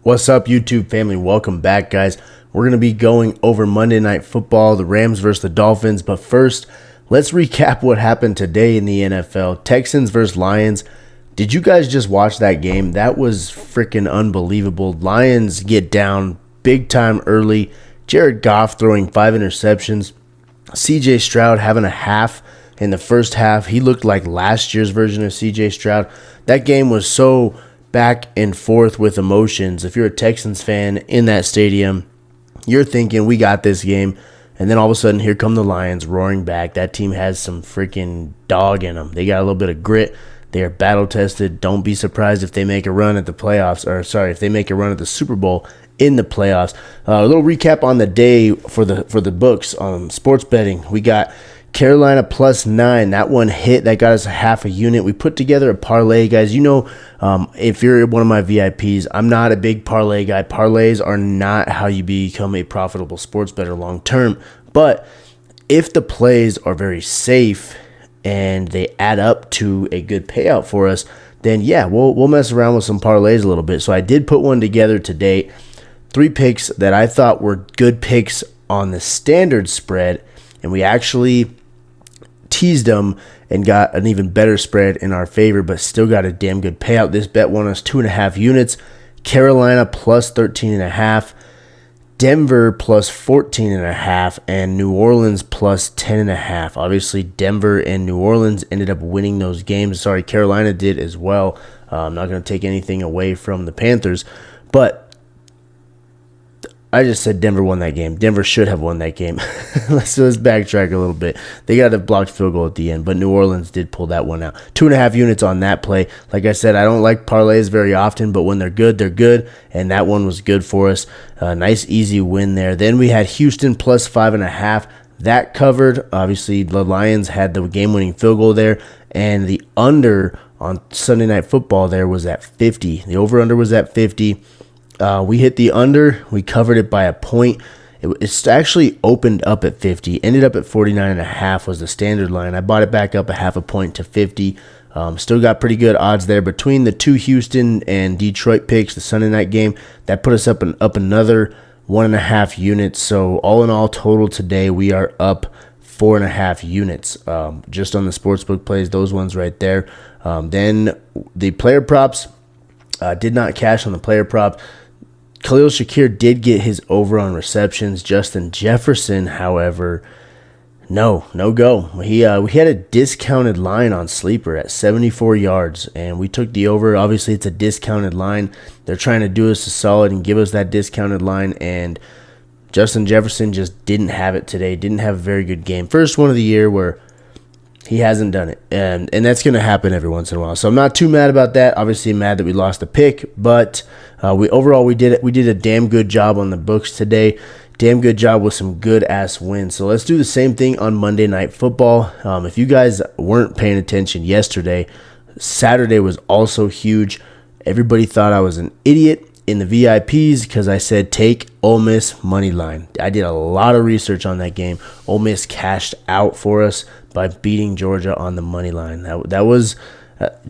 What's up, YouTube family? Welcome back, guys. We're going to be going over Monday Night Football, the Rams versus the Dolphins. But first, let's recap what happened today in the NFL. Texans versus Lions. Did you guys just watch that game? That was freaking unbelievable. Lions get down big time early. Jared Goff throwing 5 interceptions. CJ Stroud having a half in the first half. He looked like last year's version of CJ Stroud. That game was so back and forth with emotions. If you're a Texans fan in that stadium, you're thinking, we got this game. And then all of a sudden, here come the Lions roaring back. That team has some freaking dog in them. They got a little bit of grit. They are battle-tested. Don't be surprised if they make a run at the playoffs. If they make a run at the Super Bowl in the playoffs. A little recap on the day for the books on sports betting. We got Carolina +9. That one hit. That got us a half a unit. We put together a parlay, guys. You know, if you're one of my VIPs, I'm not a big parlay guy. Parlays are not how you become a profitable sports bettor long term. But if the plays are very safe and they add up to a good payout for us, then yeah, we'll mess around with some parlays a little bit. So I did put one together today. 3 picks that I thought were good picks on the standard spread, and we actually teased them and got an even better spread in our favor, but still got a damn good payout. This bet won us 2.5 units. Carolina +13.5, Denver +14.5, and New Orleans +10.5. Obviously, Denver and New Orleans ended up winning those games. Sorry, Carolina did as well. I'm not going to take anything away from the Panthers, but I just said Denver won that game. Denver should have won that game. let's backtrack a little bit. They got a blocked field goal at the end, but New Orleans did pull that one out. 2.5 units on that play. Like I said, I don't like parlays very often, but when they're good, they're good, and that one was good for us. Nice, easy win there. Then we had Houston +5.5. That covered. Obviously, the Lions had the game-winning field goal there, and the under on Sunday Night Football there was at 50. The over-under was at 50. We hit the under. We covered it by a point. It's actually opened up at 50. Ended up at 49.5 was the standard line. I bought it back up a half a point to 50. Still got pretty good odds there. Between the 2 Houston and Detroit picks, the Sunday night game, that put us up another 1.5 units. So all in all, total today, we are up 4.5 units just on the sportsbook plays, those ones right there. Then the player props, did not cash on the player prop. Khalil Shakir did get his over on receptions. Justin Jefferson, however, no go. We had a discounted line on Sleeper at 74 yards, and we took the over. Obviously, it's a discounted line. They're trying to do us a solid and give us that discounted line, and Justin Jefferson just didn't have it today. Didn't have a very good game. First one of the year where he hasn't done it, and that's going to happen every once in a while. So I'm not too mad about that. Obviously, mad that we lost the pick, but we did a damn good job on the books today. Damn good job with some good ass wins. So let's do the same thing on Monday Night Football. If you guys weren't paying attention yesterday, Saturday was also huge. Everybody thought I was an idiot in the VIPs because I said take Ole Miss money line. I did a lot of research on that game. Ole Miss cashed out for us by beating Georgia on the money line. That was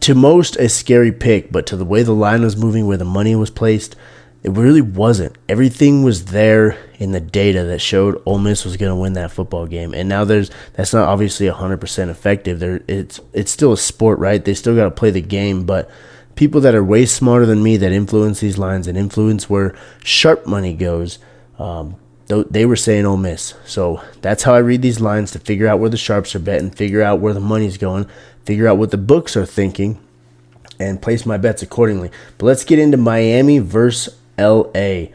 to most a scary pick, but to the way the line was moving, where the money was placed, it really wasn't. Everything was there in the data that showed Ole Miss was going to win that football game. And now that's not obviously 100% effective. It's still a sport, right? They still got to play the game, but people that are way smarter than me that influence these lines and influence where sharp money goes, they were saying Ole Miss. So that's how I read these lines to figure out where the sharps are betting, figure out where the money's going, figure out what the books are thinking, and place my bets accordingly. But let's get into Miami versus L.A.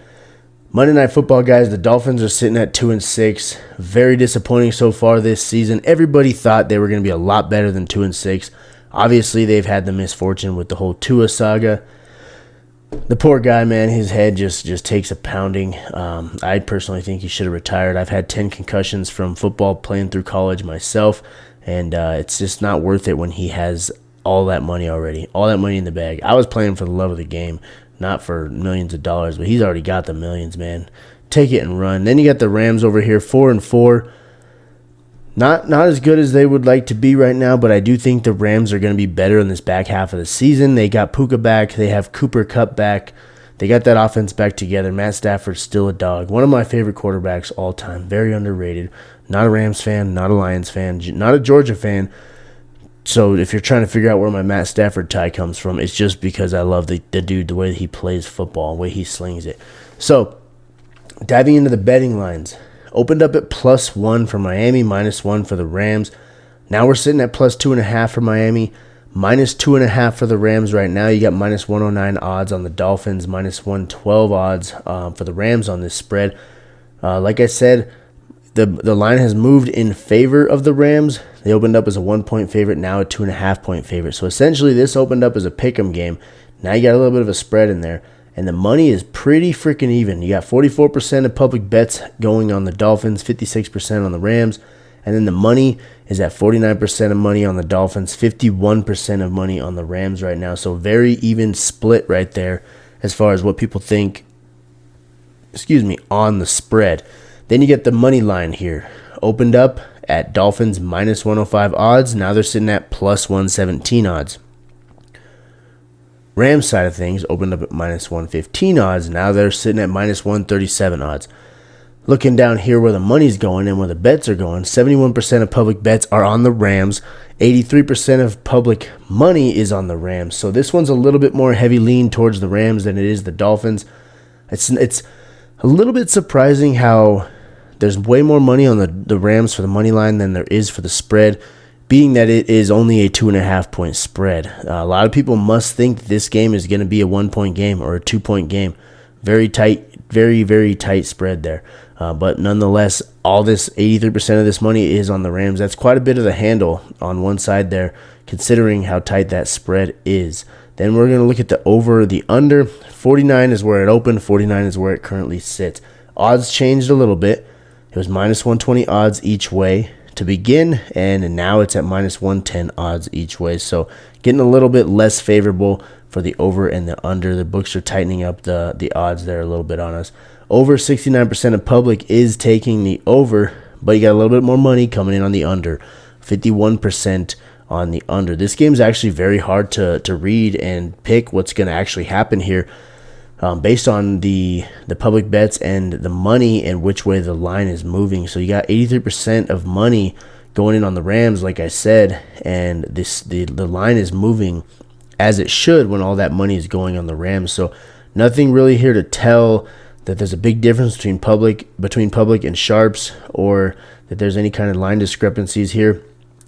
Monday Night Football, guys. The Dolphins are sitting at 2-6. Very disappointing so far this season. Everybody thought they were going to be a lot better than 2-6. Obviously, they've had the misfortune with the whole Tua saga. The poor guy, man, his head just takes a pounding. I personally think he should have retired. I've had 10 concussions from football playing through college myself, and it's just not worth it when he has all that money already, all that money in the bag. I was playing for the love of the game, not for millions of dollars, but he's already got the millions, man. Take it and run. Then you got the Rams over here, 4-4. Not as good as they would like to be right now, but I do think the Rams are going to be better in this back half of the season. They got Puka back. They have Cooper Kupp back. They got that offense back together. Matt Stafford's still a dog. One of my favorite quarterbacks all time. Very underrated. Not a Rams fan, not a Lions fan, not a Georgia fan. So if you're trying to figure out where my Matt Stafford tie comes from, it's just because I love the dude, the way he plays football, the way he slings it. So diving into the betting lines. Opened up at +1 for Miami, -1 for the Rams. Now we're sitting at +2.5 for Miami, -2.5 for the Rams right now. You got -109 odds on the Dolphins, -112 odds for the Rams on this spread. Like I said, the line has moved in favor of the Rams. They opened up as a 1-point favorite, now a 2.5-point favorite. So essentially this opened up as a pick'em game. Now you got a little bit of a spread in there. And the money is pretty freaking even. You got 44% of public bets going on the Dolphins, 56% on the Rams. And then the money is at 49% of money on the Dolphins, 51% of money on the Rams right now. So very even split right there as far as what people think, on the spread. Then you get the money line here. Opened up at Dolphins -105 odds. Now they're sitting at +117 odds. Rams side of things opened up at -115 odds. Now they're sitting at -137 odds. Looking down here where the money's going and where the bets are going, 71% of public bets are on the Rams. 83% of public money is on the Rams. So this one's a little bit more heavy lean towards the Rams than it is the Dolphins. It's a little bit surprising how there's way more money on the Rams for the money line than there is for the spread, being that it is only a 2.5-point spread. A lot of people must think this game is going to be a 1-point game or a 2-point game. Very tight, very, very tight spread there. But nonetheless, all this 83% of this money is on the Rams. That's quite a bit of the handle on one side there, considering how tight that spread is. Then we're going to look at the over, the under. 49 is where it opened. 49 is where it currently sits. Odds changed a little bit. It was -120 odds each way to begin, and now it's at -110 odds each way. So getting a little bit less favorable for the over and the under. The books are tightening up the odds there a little bit on us. Over 69% of public is taking the over, but you got a little bit more money coming in on the under. 51% on the under. This game's actually very hard to read and pick what's going to actually happen here. Based on the public bets and the money and which way the line is moving. So you got 83% of money going in on the Rams, like I said, and the line is moving as it should when all that money is going on the Rams. So nothing really here to tell that there's a big difference between public and sharps, or that there's any kind of line discrepancies here.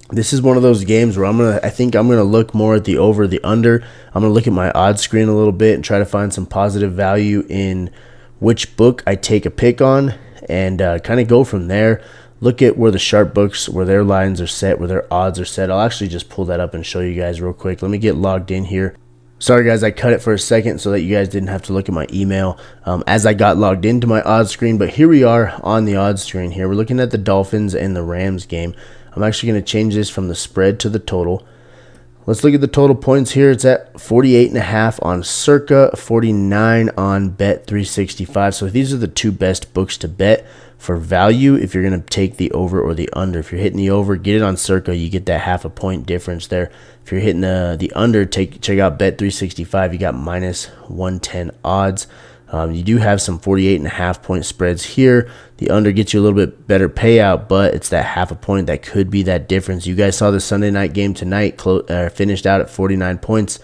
This is one of those games where I think I'm gonna look more at the over, the under. I'm gonna look at my odds screen a little bit and try to find some positive value in which book I take a pick on, and kind of go from there. Look at where the sharp books, where their lines are set, where their odds are set. I'll actually just pull that up and show you guys real quick. Let me get logged in here. Sorry guys, I cut it for a second so that you guys didn't have to look at my email as I got logged into my odds screen. But here we are on the odds screen here. We're looking at the Dolphins and the Rams game. I'm actually going to change this from the spread to the total. Let's look at the total points here. It's at 48.5 on Circa, 49 on Bet365. So these are the two best books to bet for value if you're going to take the over or the under. If you're hitting the over, get it on Circa. You get that half a point difference there. If you're hitting the under, check out Bet365. You got -110 odds. You do have some 48.5 point spreads here. The under gets you a little bit better payout, but it's that half a point that could be that difference. You guys saw the Sunday night game tonight, finished out at 49 points.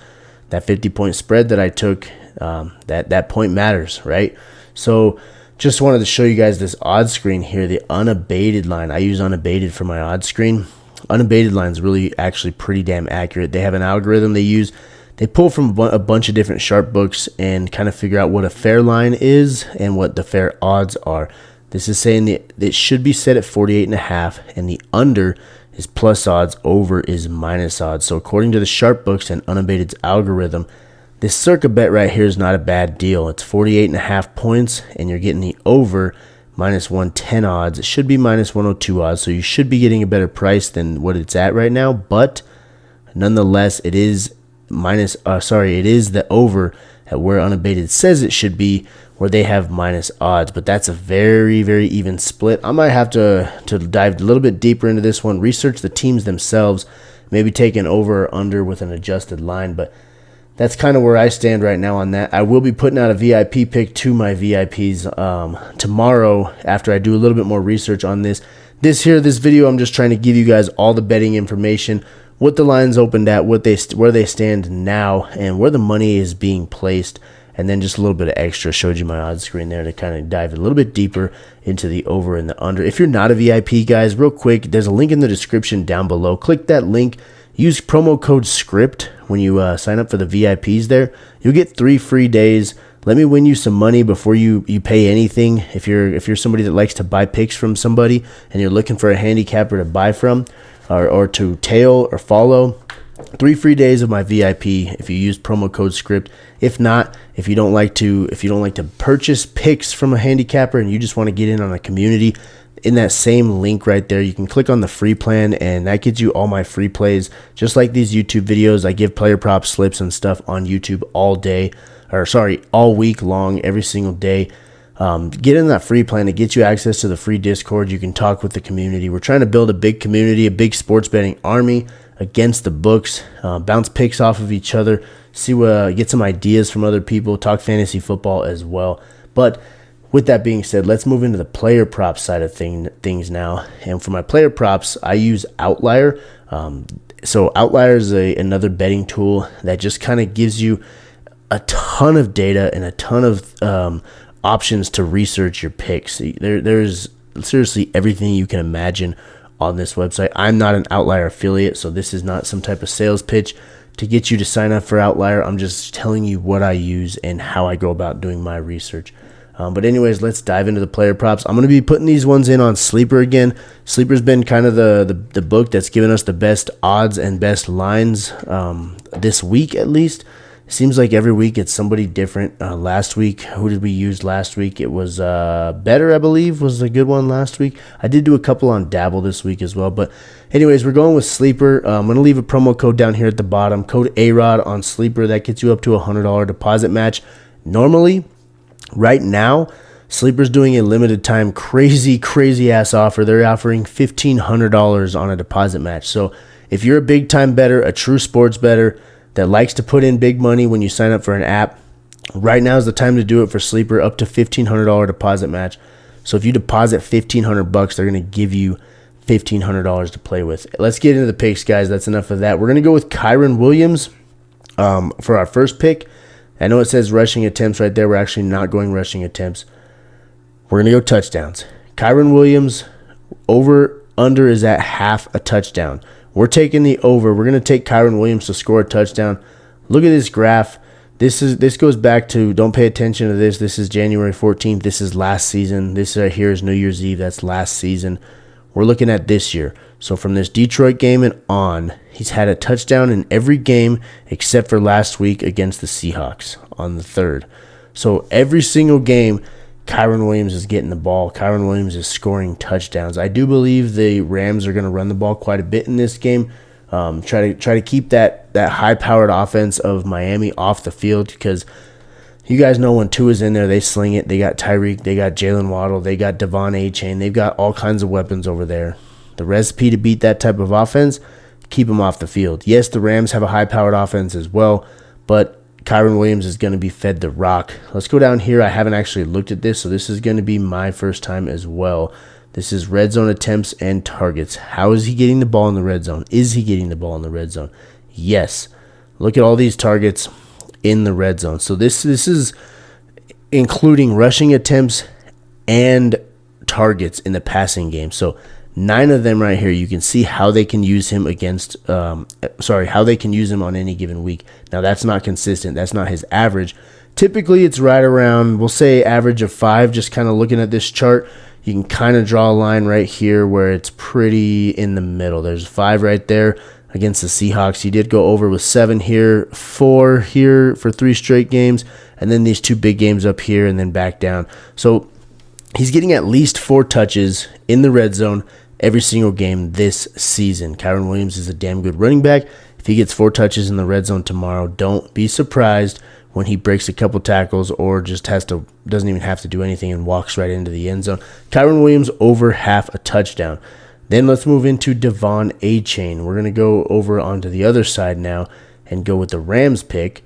That 50-point spread that I took, that point matters, right? So just wanted to show you guys this odds screen here, the unabated line. I use unabated for my odds screen. Unabated line is really actually pretty damn accurate. They have an algorithm they use. They pull from a bunch of different sharp books and kind of figure out what a fair line is and what the fair odds are. This is saying that it should be set at 48.5, and the under is plus odds, over is minus odds. So according to the sharp books and unabated's algorithm, this Circa bet right here is not a bad deal. It's 48.5 points, and you're getting the over -110 odds. It should be -102 odds, so you should be getting a better price than what it's at right now. But nonetheless, it is it is the over at where unabated says it should be, where they have minus odds. But that's a very, very even split. I might have to dive a little bit deeper into this one, research the teams themselves, maybe take an over or under with an adjusted line. But that's kind of where I stand right now on that. I will be putting out a VIP pick to my VIPs tomorrow after I do a little bit more research on this. This video, I'm just trying to give you guys all the betting information, what the lines opened at, where they stand now, and where the money is being placed. And then just a little bit of extra, showed you my odds screen there to kind of dive a little bit deeper into the over and the under. If you're not a VIP, guys, real quick, there's a link in the description down below. Click that link. Use promo code SCRIPT when you sign up for the VIPs there. You'll get 3 free days. Let me win you some money before you pay anything. If you're somebody that likes to buy picks from somebody and you're looking for a handicapper to buy from or to tail or follow, 3 free days of my VIP if you use promo code SCRIPT. If not, if you don't like to purchase picks from a handicapper and you just want to get in on a community, in that same link right there, you can click on the free plan, and that gets you all my free plays. Just like these YouTube videos, I give player prop slips and stuff on YouTube all week long, every single day. Get in that free plan. It gets you access to the free Discord. You can talk with the community. We're trying to build a big community, a big sports betting army against the books, bounce picks off of each other, get some ideas from other people, talk fantasy football as well. But with that being said, let's move into the player prop side of things now. And for my player props, I use Outlier. So Outlier is another betting tool that just kind of gives you a ton of data and a ton of options to research your picks. There's seriously everything you can imagine on this website. I'm not an Outlier affiliate, so this is not some type of sales pitch to get you to sign up for Outlier. I'm just telling you what I use and how I go about doing my research. But anyways, let's dive into the player props. I'm going to be putting these ones in on Sleeper again. Sleeper's been kind of the book that's given us the best odds and best lines this week at least. Seems like every week it's somebody different. Last week, who did we use last week? It was Better, I believe, was a good one last week. I did do a couple on Dabble this week as well. But anyways, we're going with Sleeper. I'm going to leave a promo code down here at the bottom. Code AROD on Sleeper. That gets you up to a $100 deposit match. Normally, right now, Sleeper's doing a limited time crazy ass offer. They're offering $1,500 on a deposit match. So if you're a big time bettor, a true sports bettor that likes to put in big money when you sign up for an app, right now is the time to do it for Sleeper, up to $1,500 deposit match. So if you deposit $1,500, they're going to give you $1,500 to play with. Let's get into the picks, guys. That's enough of that. We're going to go with Kyren Williams for our first pick. I know it says rushing attempts right there. We're actually not going rushing attempts. We're going to go touchdowns. Kyren Williams, over-under is at half a touchdown. We're taking the over. We're going to take Kyren Williams to score a touchdown. Look at this graph. This goes back to, don't pay attention to this. This is January 14th. This is last season. This right here is New Year's Eve. That's last season. We're looking at this year. So from this Detroit game and on, he's had a touchdown in every game except for last week against the Seahawks on the 3rd. So every single game, Kyren Williams is getting the ball. Kyren Williams is scoring touchdowns. I do believe the Rams are going to run the ball quite a bit in this game. Try to keep that high-powered offense of Miami off the field, because you guys know when Tua's in there, they sling it. They got Tyreek, they got Jalen Waddle, they got Devon A-Chain. They've got all kinds of weapons over there. The recipe to beat that type of offense, keep them off the field. Yes, the Rams have a high-powered offense as well, but Kyren Williams is going to be fed the rock. Let's go down here. I haven't actually looked at this, so this is going to be my first time as well. This is red zone attempts and targets. How is he getting the ball in the red zone? Is he getting the ball in the red zone? Yes. Look at all these targets in the red zone. So this is including rushing attempts and targets in the passing game. So 9 of them right here. You can see how they can use him how they can use him on any given week. Now that's not consistent. That's not his average. Typically it's right around, we'll say average of 5. Just kind of looking at this chart, you can kind of draw a line right here where it's pretty in the middle. There's 5 right there against the Seahawks. He did go over with 7 here, 4 here for 3 straight games, and then these 2 big games up here and then back down. So he's getting at least 4 touches in the red zone every single game this season. Kyren Williams is a damn good running back. If he gets 4 touches in the red zone tomorrow, don't be surprised when he breaks a couple tackles or just doesn't even have to do anything and walks right into the end zone. Kyren Williams over half a touchdown. Then let's move into Devon A-Chain. We're going to go over onto the other side now and go with the Rams pick.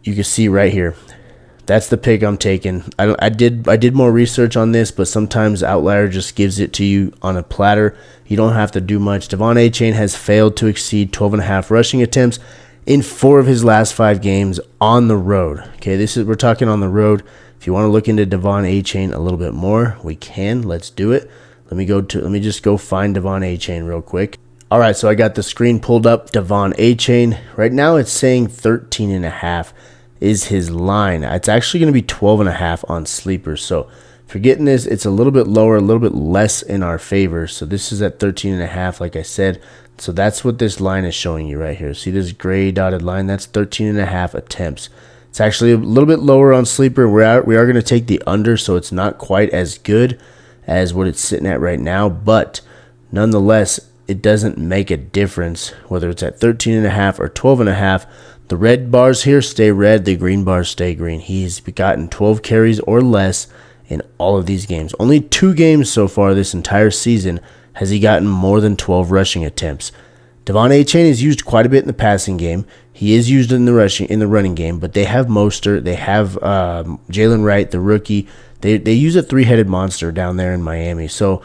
you can see right here. That's the pick I'm taking. I did more research on this, but sometimes Outlier just gives it to you on a platter. You don't have to do much. Devon Achane has failed to exceed 12.5 rushing attempts in 4 of his last 5 games on the road. Okay, we're talking on the road. If you want to look into Devon Achane a little bit more, we can. Let's do it. Let me just go find Devon Achane real quick. All right, so I got the screen pulled up. Devon Achane. Right now it's saying 13.5 is his line. It's actually going to be 12.5 on Sleeper. So if you're getting this, it's a little bit lower, a little bit less in our favor. So this is at 13.5, like I said. So that's what this line is showing you right here. See this gray dotted line? That's 13.5 attempts. It's actually a little bit lower on Sleeper. We are going to take the under, so it's not quite as good as what it's sitting at right now. But nonetheless, it doesn't make a difference whether it's at 13.5 or 12.5. The red bars here stay red. The green bars stay green. He's gotten 12 carries or less in all of these games. Only 2 games so far this entire season has he gotten more than 12 rushing attempts. Devon Achane is used quite a bit in the passing game. He is used in the running game, but they have Mostert. They have Jalen Wright, the rookie. They use a 3-headed monster down there in Miami. So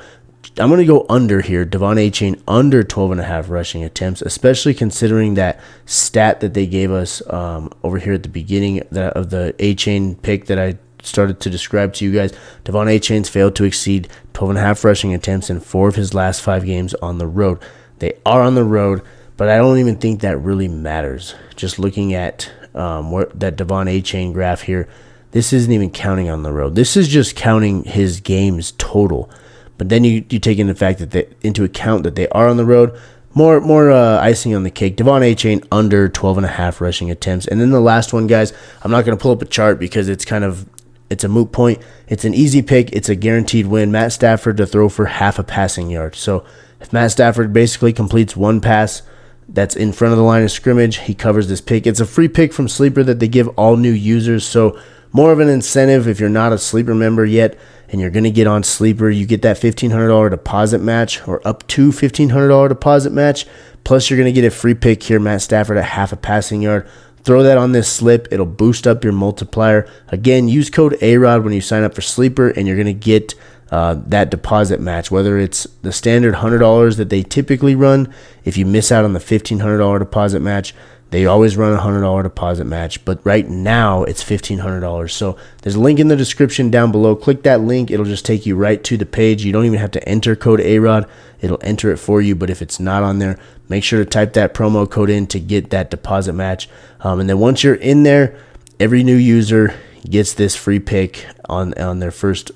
I'm going to go under here. Devon Achane under 12.5 rushing attempts, especially considering that stat that they gave us over here at the beginning of the Achane pick that I started to describe to you guys. Devon Achane's failed to exceed 12.5 rushing attempts in 4 of his last 5 games on the road. They are on the road, but I don't even think that really matters. Just looking at that Devon Achane graph here, this isn't even counting on the road. This is just counting his games total. But then you take into account that they are on the road. More icing on the cake. Devon Achane under 12.5 rushing attempts. And then the last one, guys, I'm not going to pull up a chart because it's a moot point. It's an easy pick. It's a guaranteed win. Matt Stafford to throw for half a passing yard. So if Matt Stafford basically completes 1 pass that's in front of the line of scrimmage, he covers this pick. It's a free pick from Sleeper that they give all new users. So more of an incentive if you're not a Sleeper member yet and you're going to get on Sleeper. You get that $1,500 deposit match, or up to $1,500 deposit match. Plus you're going to get a free pick here, Matt Stafford at half a passing yard. Throw that on this slip. It'll boost up your multiplier. Again, use code AROD when you sign up for Sleeper, and you're going to get that deposit match, whether it's the standard $100 that they typically run. If you miss out on the $1,500 deposit match, they always run a $100 deposit match, but right now it's $1,500. So there's a link in the description down below. Click that link. It'll just take you right to the page. You don't even have to enter code AROD. It'll enter it for you, but if it's not on there, make sure to type that promo code in to get that deposit match. And then once you're in there, every new user gets this free pick on their first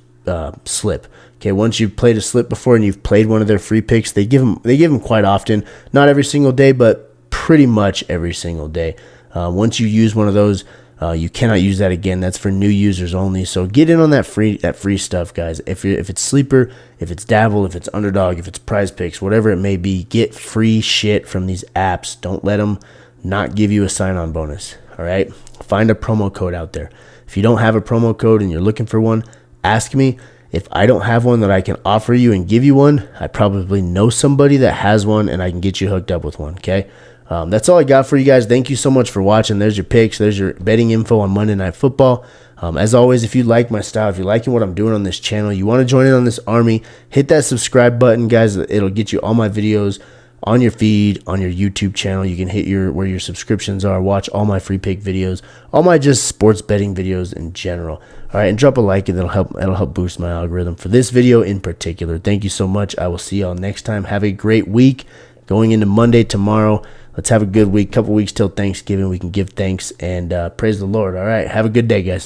slip. Okay, once you've played a slip before and you've played one of their free picks, they give them quite often. Not every single day, but pretty much every single day. Once you use one of those, you cannot use that again. That's for new users only. So get in on that free stuff, guys. If it's Sleeper, if it's Dabble, if it's Underdog, if it's Prizepicks, whatever it may be, get free shit from these apps. Don't let them not give you a sign-on bonus. All right, find a promo code out there. If you don't have a promo code and you're looking for one, ask me. If I don't have one that I can offer you and give you one, I probably know somebody that has one and I can get you hooked up with one. Okay. That's all I got for you guys. Thank you so much for watching. There's your picks. There's your betting info on Monday Night Football. As always, if you like my style, if you're liking what I'm doing on this channel, you want to join in on this army, hit that subscribe button, guys. It'll get you all my videos on your feed, on your YouTube channel. You can hit where your subscriptions are, watch all my free pick videos, all my just sports betting videos in general. All right, and drop a like, and that'll help boost my algorithm for this video in particular. Thank you so much. I will see y'all next time. Have a great week going into Monday tomorrow. Let's have a good week. Couple weeks till Thanksgiving. We can give thanks and praise the Lord. All right. Have a good day, guys.